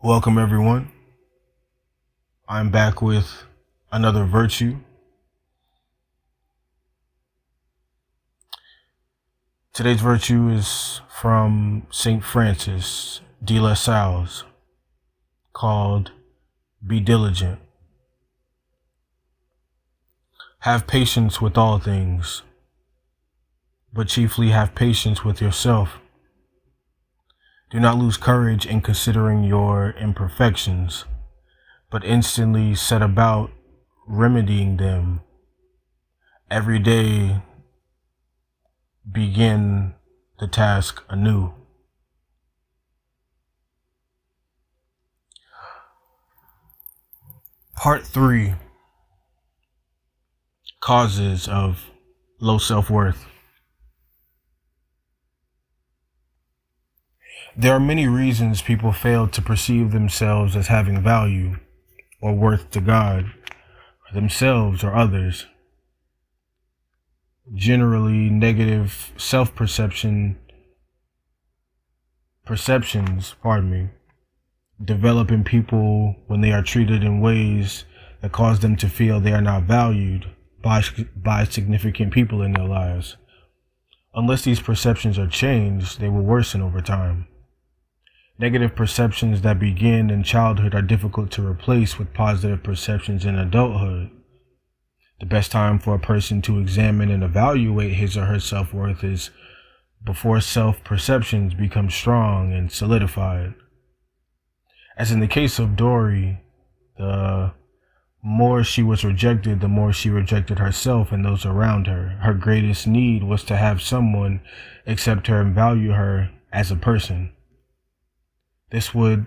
Welcome, everyone. I'm back with another virtue. Today's virtue is from St. Francis de Sales, called Be Diligent. Have patience with all things, but chiefly have patience with yourself. Do not lose courage in considering your imperfections, but instantly set about remedying them. Every day, begin the task anew. Part 3. Causes of low self-worth. There are many reasons people fail to perceive themselves as having value or worth to God, themselves, or others. Generally, negative self-perceptions, develop in people when they are treated in ways that cause them to feel they are not valued by significant people in their lives. Unless these perceptions are changed, they will worsen over time. Negative perceptions that begin in childhood are difficult to replace with positive perceptions in adulthood. The best time for a person to examine and evaluate his or her self-worth is before self-perceptions become strong and solidified. As in the case of Dory, the more she was rejected, the more she rejected herself and those around her. Her greatest need was to have someone accept her and value her as a person. This would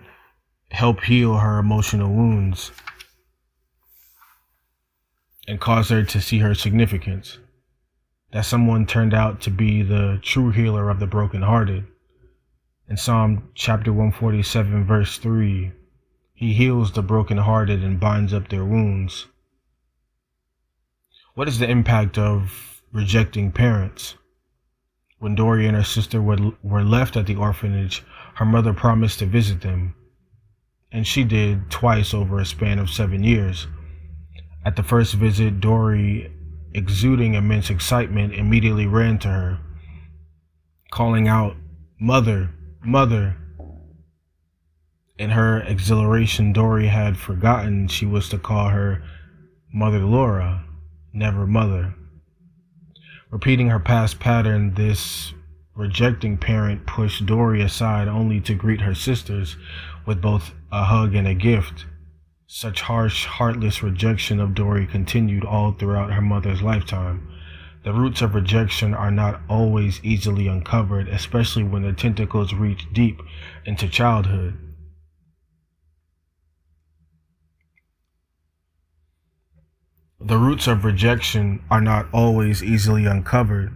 help heal her emotional wounds and cause her to see her significance. That someone turned out to be the true healer of the brokenhearted. In Psalm chapter 147, verse 3, He heals the brokenhearted and binds up their wounds. What is the impact of rejecting parents? When Dory and her sister were left at the orphanage, her mother promised to visit them, and she did twice over a span of 7 years. At the first visit, Dory, exuding immense excitement, immediately ran to her, calling out, "Mother, Mother." In her exhilaration, Dory had forgotten she was to call her Mother Laura, never Mother. Repeating her past pattern, this rejecting parent pushed Dory aside only to greet her sisters with both a hug and a gift. Such harsh, heartless rejection of Dory continued all throughout her mother's lifetime. The roots of rejection are not always easily uncovered, especially when the tentacles reach deep into childhood. The roots of rejection are not always easily uncovered,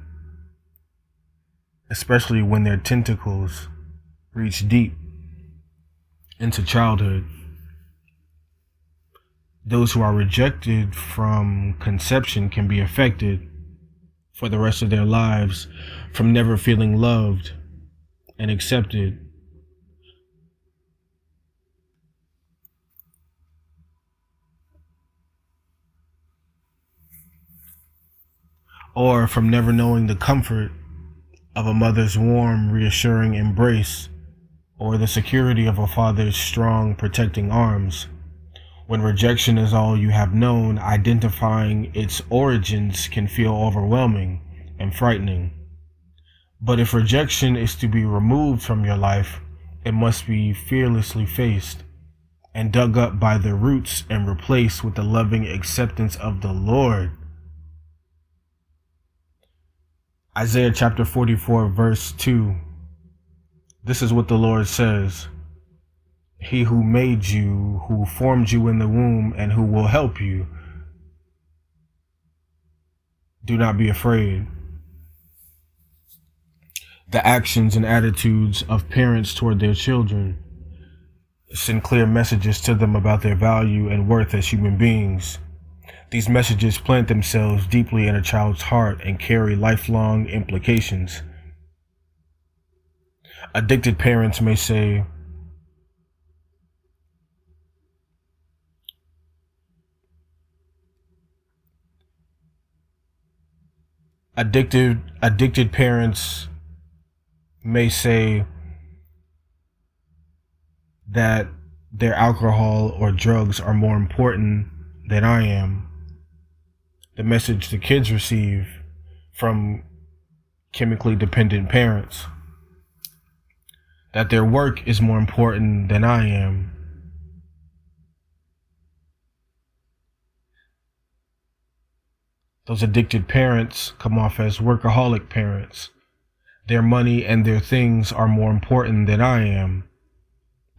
especially when their tentacles reach deep into childhood. Those who are rejected from conception can be affected for the rest of their lives from never feeling loved and accepted. Or from never knowing the comfort of a mother's warm, reassuring embrace, or the security of a father's strong, protecting arms. When rejection is all you have known, identifying its origins can feel overwhelming and frightening. But if rejection is to be removed from your life, it must be fearlessly faced and dug up by the roots and replaced with the loving acceptance of the Lord. Isaiah chapter 44, verse 2. This is what the Lord says. He who made you, who formed you in the womb, and who will help you. Do not be afraid. The actions and attitudes of parents toward their children send clear messages to them about their value and worth as human beings. These messages plant themselves deeply in a child's heart and carry lifelong implications. Addicted parents may say, Addicted parents may say that their alcohol or drugs are more important than I am. The message the kids receive from chemically dependent parents, that their work is more important than I am. Those addicted parents come off as workaholic parents. Their money and their things are more important than I am.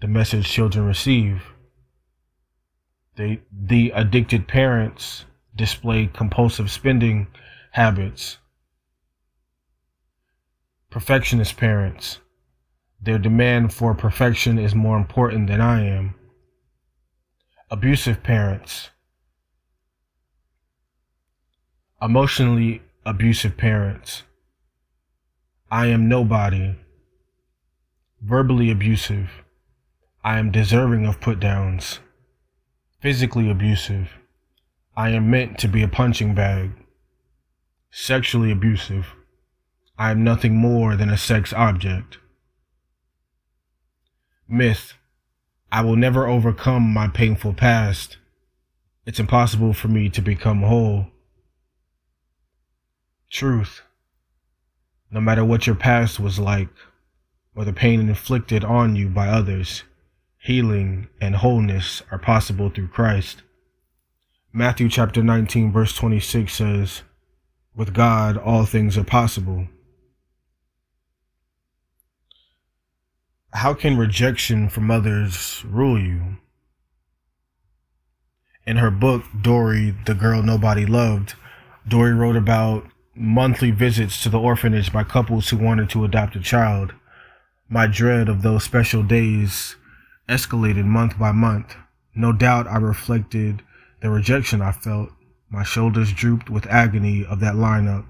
The message children receive. The addicted parents display compulsive spending habits. Perfectionist parents, their demand for perfection is more important than I am. Abusive parents, emotionally abusive parents, I am nobody. Verbally abusive, I am deserving of put downs. Physically abusive, I am meant to be a punching bag. Sexually abusive, I am nothing more than a sex object. Myth, I will never overcome my painful past. It's impossible for me to become whole. Truth, no matter what your past was like, or the pain inflicted on you by others, healing and wholeness are possible through Christ. Matthew chapter 19 verse 26 says, with God all things are possible. How can rejection from others rule you? In her book, Dory, the Girl Nobody Loved, Dory wrote about monthly visits to the orphanage by couples who wanted to adopt a child. My dread of those special days escalated month by month. No doubt I reflected the rejection I felt. My shoulders drooped with agony of that lineup.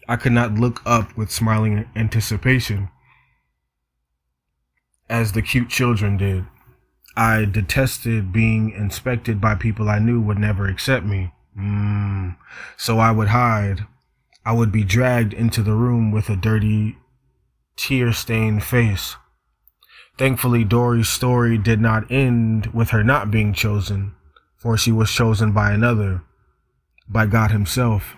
I could not look up with smiling anticipation as the cute children did. I detested being inspected by people I knew would never accept me. So I would hide. I would be dragged into the room with a dirty, tear-stained face. Thankfully, Dory's story did not end with her not being chosen, for she was chosen by another, by God Himself.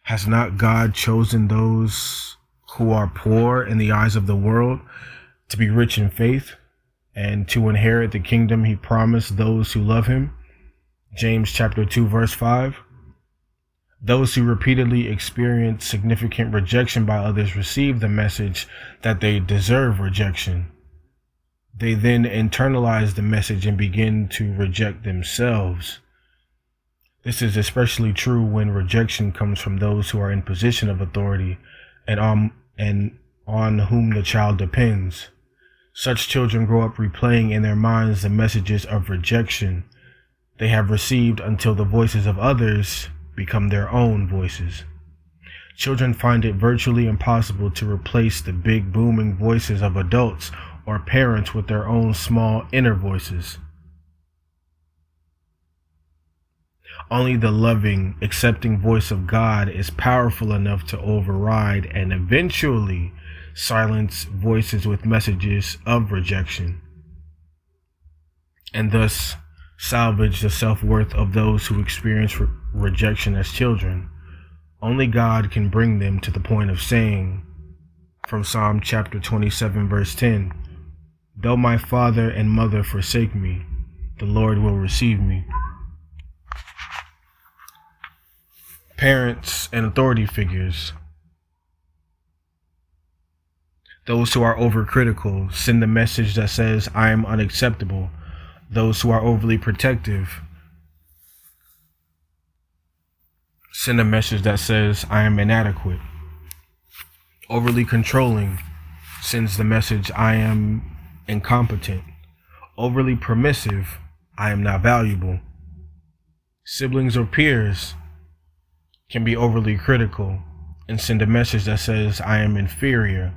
Has not God chosen those who are poor in the eyes of the world to be rich in faith and to inherit the kingdom He promised those who love Him? James chapter 2 verse 5. Those who repeatedly experience significant rejection by others receive the message that they deserve rejection. They then internalize the message and begin to reject themselves. This is especially true when rejection comes from those who are in position of authority and on whom the child depends. Such children grow up replaying in their minds the messages of rejection they have received until the voices of others become their own voices. Children find it virtually impossible to replace the big booming voices of adults or parents with their own small inner voices. Only the loving, accepting voice of God is powerful enough to override and eventually silence voices with messages of rejection, and thus salvage the self-worth of those who experience rejection as children. Only God can bring them to the point of saying, from Psalm chapter 27 verse 10, though my father and mother forsake me, the Lord will receive me. Parents and authority figures, those who are overcritical, send the message that says, I am unacceptable. Those who are overly protective send a message that says, I am inadequate. Overly controlling sends the message, I am incompetent. Overly permissive, I am not valuable. Siblings or peers can be overly critical and send a message that says, I am inferior.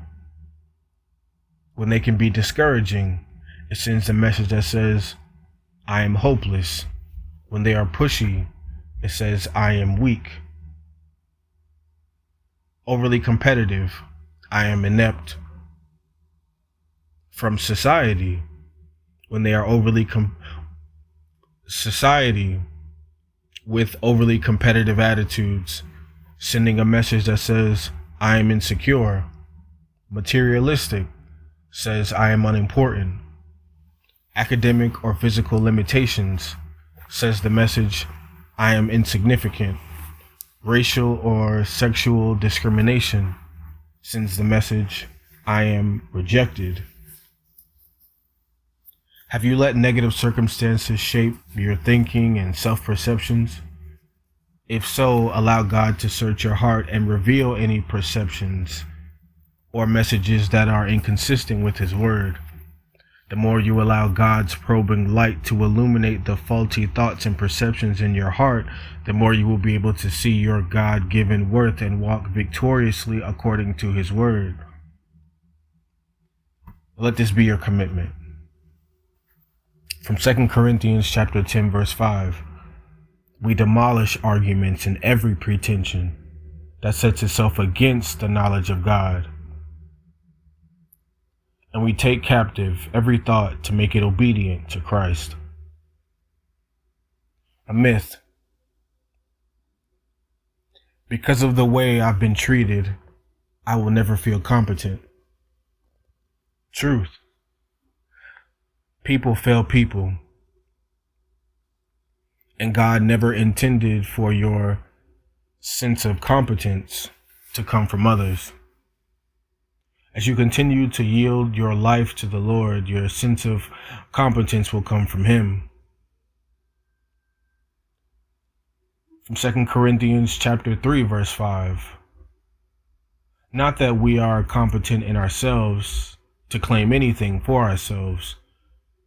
When they can be discouraging, it sends a message that says, I am hopeless. When they are pushy, it says, I am weak. overly competitive, I am inept. From society, when they are society with overly competitive attitudes, sending a message that says, I am insecure. Materialistic says, I am unimportant. Academic or physical limitations says the message, I am insignificant. Racial or sexual discrimination sends the message, I am rejected. Have you let negative circumstances shape your thinking and self-perceptions? If so, allow God to search your heart and reveal any perceptions or messages that are inconsistent with His Word. The more you allow God's probing light to illuminate the faulty thoughts and perceptions in your heart, the more you will be able to see your God-given worth and walk victoriously according to His Word. Let this be your commitment. From 2 Corinthians chapter 10, verse 5, we demolish arguments and every pretension that sets itself against the knowledge of God. And we take captive every thought to make it obedient to Christ. A myth. Because of the way I've been treated, I will never feel competent. Truth. People fail people. And God never intended for your sense of competence to come from others. As you continue to yield your life to the Lord, your sense of competence will come from Him. From 2 Corinthians chapter 3, verse 5. Not that we are competent in ourselves to claim anything for ourselves,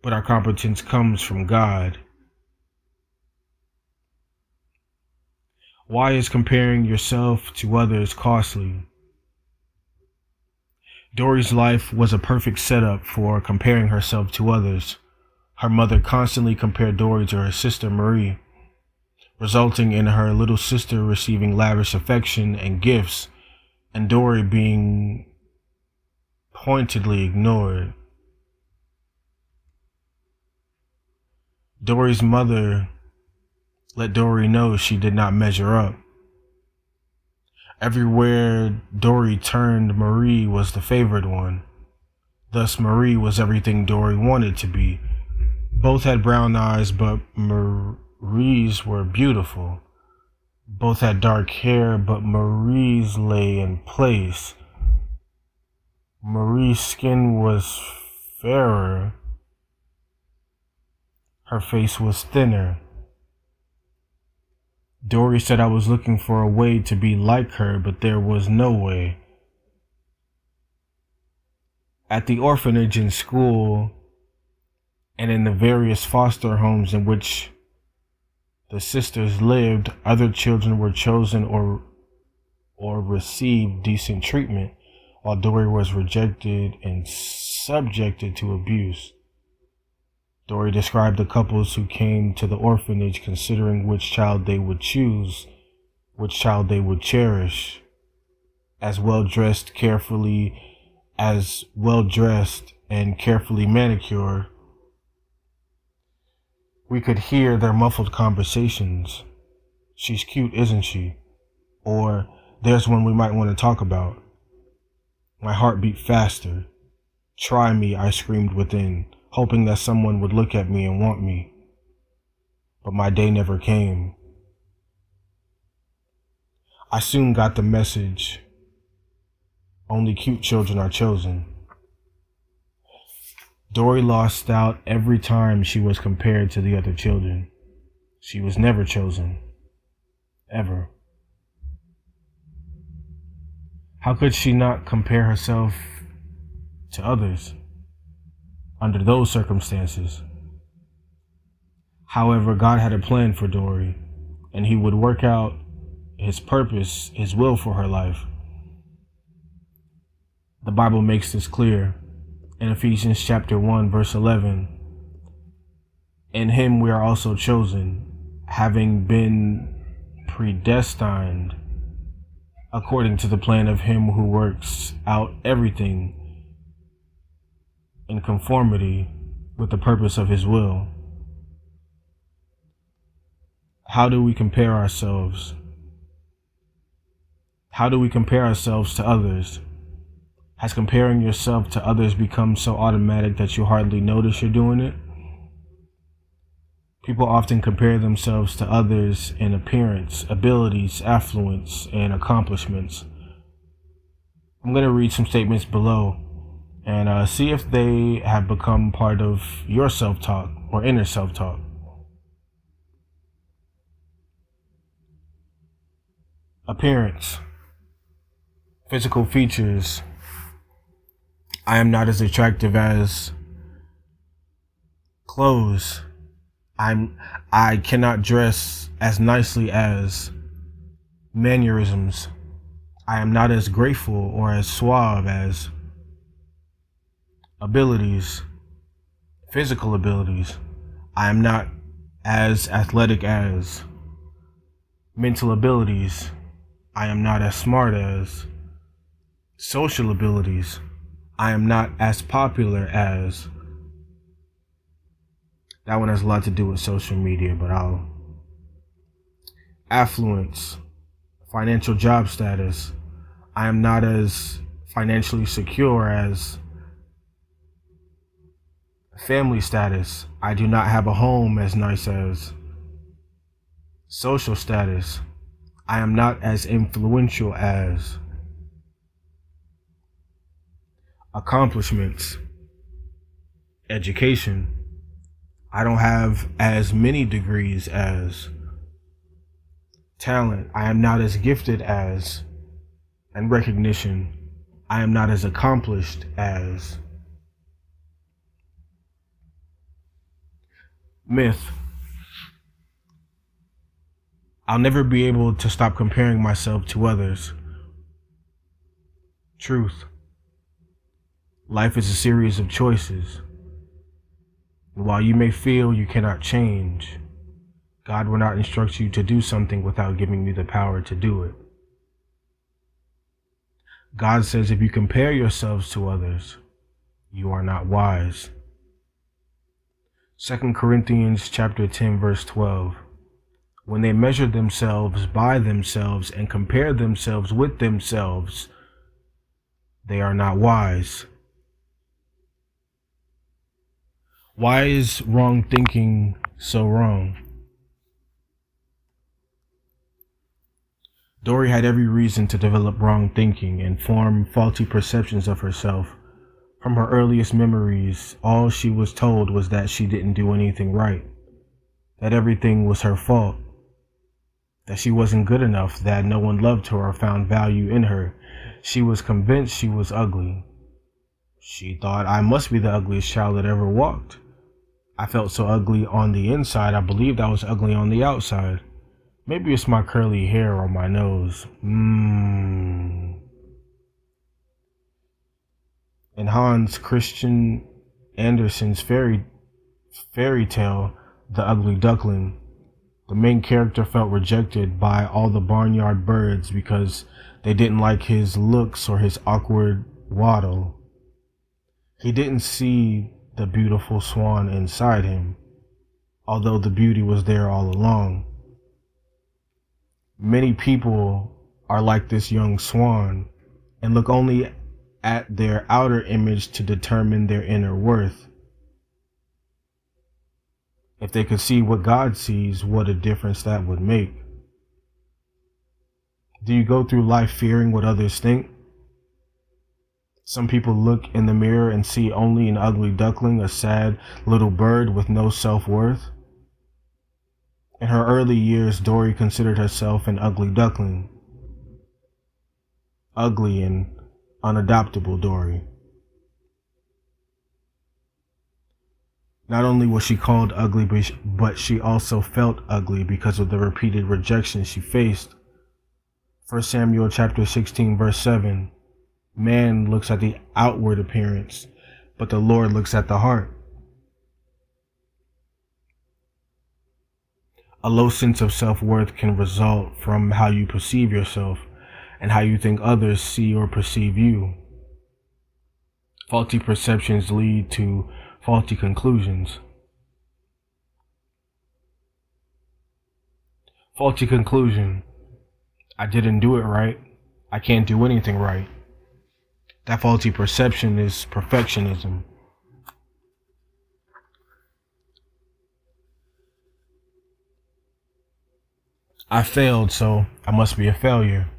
but our competence comes from God. Why is comparing yourself to others costly? Dory's life was a perfect setup for comparing herself to others. Her mother constantly compared Dory to her sister Marie, resulting in her little sister receiving lavish affection and gifts, and Dory being pointedly ignored. Dory's mother let Dory know she did not measure up. Everywhere Dory turned, Marie was the favored one. Thus, Marie was everything Dory wanted to be. Both had brown eyes, but Marie's were beautiful. Both had dark hair, but Marie's lay in place. Marie's skin was fairer. Her face was thinner. Dory said, I was looking for a way to be like her, but there was no way. At the orphanage, in school, and in the various foster homes in which the sisters lived, other children were chosen or received decent treatment, while Dory was rejected and subjected to abuse. Dory described the couples who came to the orphanage considering which child they would choose, which child they would cherish, as well-dressed and carefully manicured. We could hear their muffled conversations. She's cute, isn't she? Or, there's one we might want to talk about. My heart beat faster. Try me, I screamed within, hoping that someone would look at me and want me. But my day never came. I soon got the message. Only cute children are chosen. Dory lost out every time she was compared to the other children. She was never chosen. Ever. How could she not compare herself to others under those circumstances? However, God had a plan for Dory, and He would work out His purpose, His will for her life. The Bible makes this clear in Ephesians chapter 1, verse 11. In Him we are also chosen, having been predestined according to the plan of him who works out everything in conformity with the purpose of his will. How do we compare ourselves? How do we compare ourselves to others? Has comparing yourself to others become so automatic that you hardly notice you're doing it? People often compare themselves to others in appearance, abilities, affluence, and accomplishments. I'm going to read some statements below and see if they have become part of your self-talk or inner self-talk. Appearance. Physical features. I am not as attractive as. Clothes. I cannot dress as nicely as. Mannerisms. I am not as graceful or as suave as. Abilities. Physical abilities. I am not as athletic as. Mental abilities. I am not as smart as. Social abilities. I am not as popular as. That one has a lot to do with social media, but affluence, financial job status. I am not as financially secure as. Family status. I do not have a home as nice as. Social status. I am not as influential as. Accomplishments. Education. I don't have as many degrees as. Talent. I am not as gifted as. And recognition. I am not as accomplished as. Myth. I'll never be able to stop comparing myself to others. Truth. Life is a series of choices. And while you may feel you cannot change, God will not instruct you to do something without giving you the power to do it. God says if you compare yourselves to others, you are not wise. 2 Corinthians chapter 10, verse 12. When they measure themselves by themselves and compare themselves with themselves, they are not wise. Why is wrong thinking so wrong? Dory had every reason to develop wrong thinking and form faulty perceptions of herself. From her earliest memories, all she was told was that she didn't do anything right, that everything was her fault, that she wasn't good enough, that no one loved her or found value in her. She was convinced she was ugly. She thought, I must be the ugliest child that ever walked. I felt so ugly on the inside, I believed I was ugly on the outside. Maybe it's my curly hair or my nose. In Hans Christian Andersen's fairy tale, The Ugly Duckling, the main character felt rejected by all the barnyard birds because they didn't like his looks or his awkward waddle. He didn't see the beautiful swan inside him, although the beauty was there all along. Many people are like this young swan and look only at their outer image to determine their inner worth. If they could see what God sees, what a difference that would make. Do you go through life fearing what others think? Some people look in the mirror and see only an ugly duckling, a sad little bird with no self-worth. In her early years, Dory considered herself an ugly duckling. Ugly and unadoptable Dory. Not only was she called ugly, but she also felt ugly because of the repeated rejection she faced. 1 Samuel chapter 16, verse 7. Man looks at the outward appearance, but the Lord looks at the heart. A low sense of self-worth can result from how you perceive yourself, and how you think others see or perceive you. Faulty perceptions lead to faulty conclusions. Faulty conclusion: I didn't do it right. I can't do anything right. That faulty perception is perfectionism. I failed, so I must be a failure.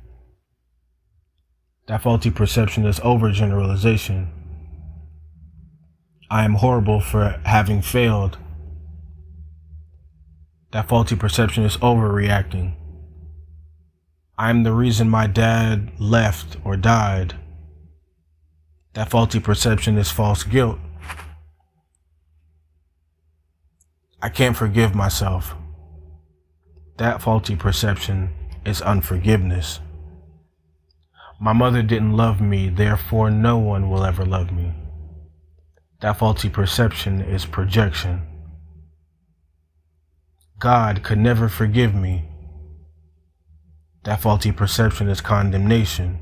That faulty perception is overgeneralization. I am horrible for having failed. That faulty perception is overreacting. I am the reason my dad left or died. That faulty perception is false guilt. I can't forgive myself. That faulty perception is unforgiveness. My mother didn't love me, therefore no one will ever love me. That faulty perception is projection. God could never forgive me. That faulty perception is condemnation.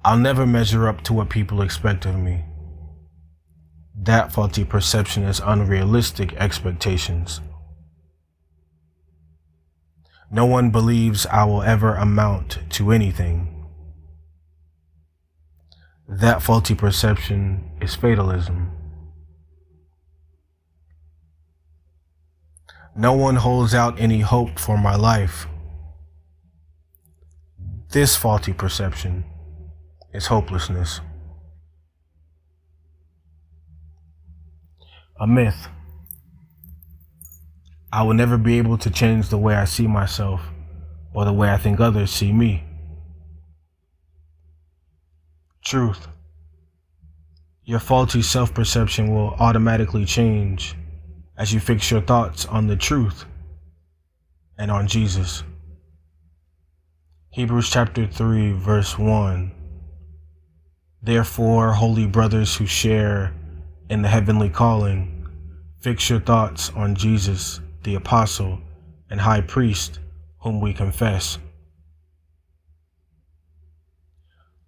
I'll never measure up to what people expect of me. That faulty perception is unrealistic expectations. No one believes I will ever amount to anything. That faulty perception is fatalism. No one holds out any hope for my life. This faulty perception is hopelessness. A myth: I will never be able to change the way I see myself or the way I think others see me. Truth: your faulty self-perception will automatically change as you fix your thoughts on the truth and on Jesus. Hebrews chapter 3, verse 1. Therefore, holy brothers who share in the heavenly calling, fix your thoughts on Jesus, the apostle and high priest, whom we confess.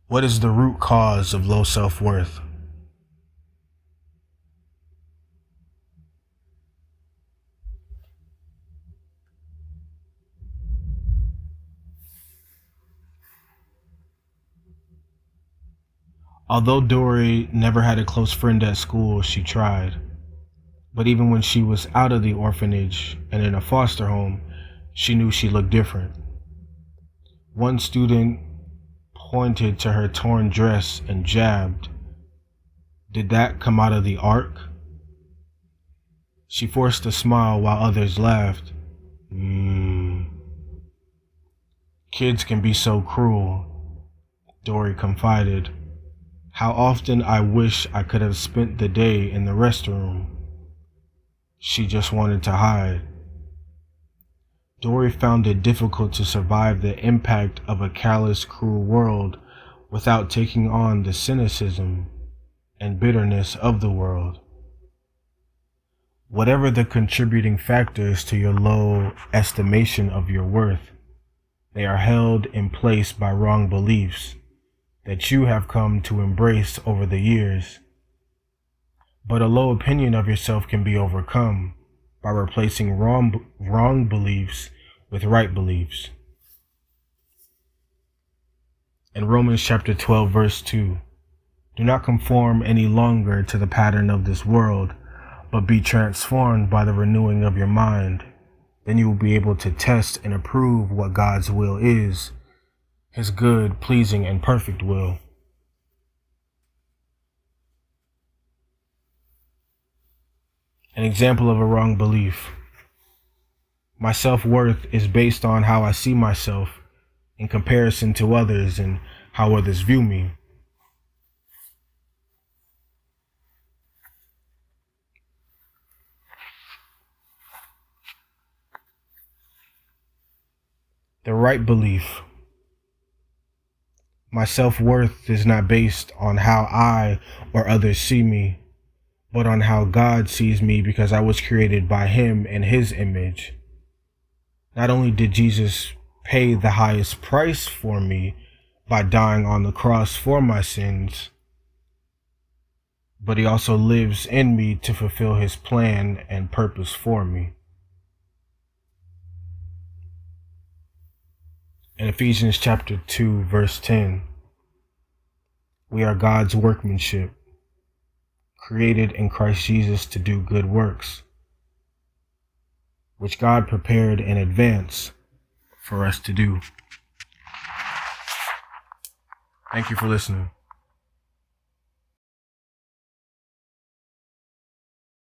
What is the root cause of low self-worth? Although Dory never had a close friend at school, she tried. But even when she was out of the orphanage and in a foster home, she knew she looked different. One student pointed to her torn dress and jabbed, "Did that come out of the ark?" She forced a smile while others laughed. Kids can be so cruel, Dory confided. How often I wish I could have spent the day in the restroom. She just wanted to hide. Dory found it difficult to survive the impact of a callous, cruel world without taking on the cynicism and bitterness of the world. Whatever the contributing factors to your low estimation of your worth, they are held in place by wrong beliefs that you have come to embrace over the years. But a low opinion of yourself can be overcome by replacing wrong beliefs with right beliefs. In Romans chapter 12, verse 2, do not conform any longer to the pattern of this world, but be transformed by the renewing of your mind. Then you will be able to test and approve what God's will is, His good, pleasing, and perfect will. An example of a wrong belief. My self-worth is based on how I see myself in comparison to others and how others view me. The right belief. My self-worth is not based on how I or others see me, but on how God sees me because I was created by Him in His image. Not only did Jesus pay the highest price for me by dying on the cross for my sins, but he also lives in me to fulfill his plan and purpose for me. In Ephesians chapter 2, verse 10, we are God's workmanship, created in Christ Jesus to do good works, which God prepared in advance for us to do. Thank you for listening.